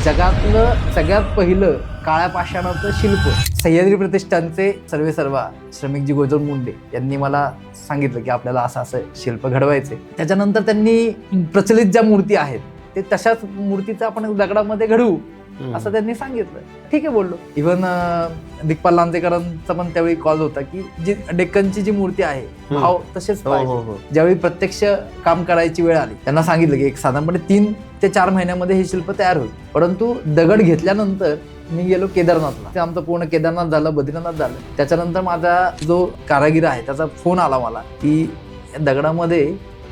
जगातलं सगळ्यात पहिलं काळ्या पाषाणाचं शिल्प सह्याद्री प्रतिष्ठानचे सर्वेसर्वा श्रमिकजी गोजर मुंडे यांनी मला सांगितलं की आपल्याला असं असं शिल्प घडवायचे. त्याच्यानंतर त्यांनी प्रचलित ज्या मूर्ती आहेत ते तशाच मूर्तीचं आपण दगडामध्ये घडवू असं त्यांनी सांगितलं. ठीक आहे बोललो. इव्हन दिग्पाल लांजेकरांचा पण त्यावेळी कॉल होता की जी डेक्कनची जी मूर्ती आहे भाव तसेच पाहिजे. ज्यावेळी प्रत्यक्ष काम करायची वेळ आली त्यांना सांगितलं की एक साधारणपणे 3 ते 4 महिन्यामध्ये हे शिल्प तयार होईल. परंतु दगड घेतल्यानंतर मी गेलो केदारनाथला. ते आमचं पूर्ण केदारनाथ झालं, बद्रीनाथ झालं. त्याच्यानंतर माझा जो कारागीर आहे त्याचा फोन आला मला की दगडामध्ये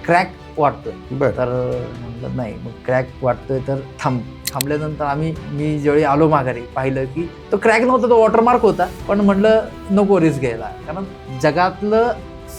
क्रॅक वाटतोय. तर म्हणलं नाही, मग क्रॅक वाटतोय तर थांबल्यानंतर मी ज्यावेळी आलो माघारी पाहिलं की तो क्रॅक नव्हता, तो वॉटरमार्क होता. पण म्हणलं नको रिस्क घ्यायला, कारण जगातलं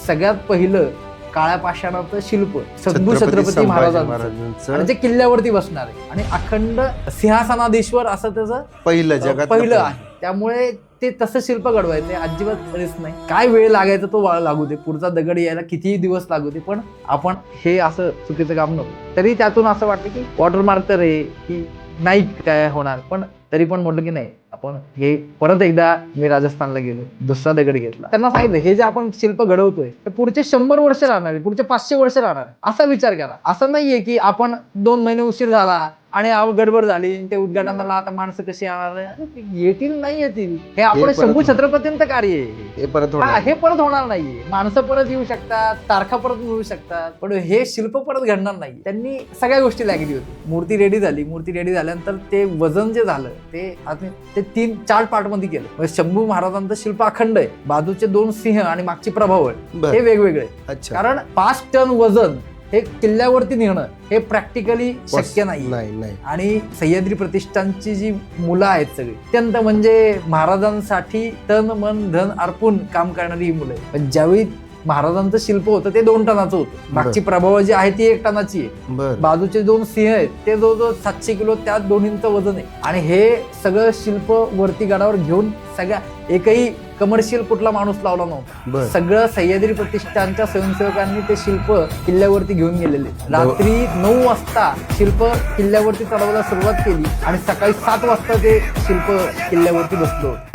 सगळ्यात पहिलं काळ्या पाषाणाचं शिल्प छत्रपती महाराजांचं जे किल्ल्यावरती बसणार आहे आणि अखंड सिंहासनाधीश्वर असं त्याचं पहिलं आहे. त्यामुळे ते तसं शिल्प घडवायचं, अजिबात रिस्क नाही. काय वेळ लागायचा तो लागू दे, पुढचा दगड यायला कितीही दिवस लागू दे, पण आपण हे असं चुकीचं काम नको. तरी त्यातून असं वाटतं की वॉटरमार्क तर आहे की नाही काय होणार, पण तरी पण म्हटलं की नाही आपण हे परत एकदा. मी राजस्थानला गेलो, दुसरा दगड घेतला. त्यांना सांगितलं हे जे आपण शिल्प घडवतोय ते पुढचे 100 वर्ष राहणार आहे, पुढचे 500 वर्ष राहणार. असा विचार करा. असं नाहीये की आपण 2 महिने उशीर झाला आणि गडबड झाली ते उद्घाटनाला आता माणसं कशी येणार, येतील नाही येतील. हे आपण शंभू छत्रपतींचं कार्य आहे. हे परत होणार नाहीये. माणसं परत येऊ शकतात, तारखा परत मिळू शकतात, पण हे शिल्प परत घडणार नाही. त्यांनी सगळ्या गोष्टी लागली होती. मूर्ती रेडी झाली. मूर्ती रेडी झाल्यानंतर ते वजन जे झालं ते 3-4 पार्ट मध्ये केलं. म्हणजे शंभू महाराजांचं शिल्प अखंड आहे. बाजूचे 2 सिंह आणि मागची प्रभावळ हे वेगवेगळे. कारण 5 टन वजन हे किल्ल्यावरती नेणं हे प्रॅक्टिकली शक्य नाही. आणि सह्याद्री प्रतिष्ठानची जी मुलं आहेत सगळी अत्यंत म्हणजे महाराजांसाठी तन मन धन अर्पून काम करणारी ही मुलं आहेत. पण ज्यावेळी महाराजांचं शिल्प होतं ते 2 टनाचं होतं. मागची प्रभाव जी आहे ती 1 टनाची आहे. बाजूचे 2 सिंह आहेत ते जवळजवळ 700 किलो, त्यात दोन्हींचं वजन आहे. आणि हे सगळं शिल्प वरती गडावर घेऊन सगळ्या एकही कमर्शियल कुठला माणूस लावला नव्हता. सगळं सह्याद्री प्रतिष्ठानच्या स्वयंसेवकांनी ते शिल्प किल्ल्यावरती घेऊन गेलेले. रात्री 9 वाजता शिल्प किल्ल्यावरती चढवायला सुरुवात केली आणि सकाळी 7 वाजता ते शिल्प किल्ल्यावरती बसलं होतं.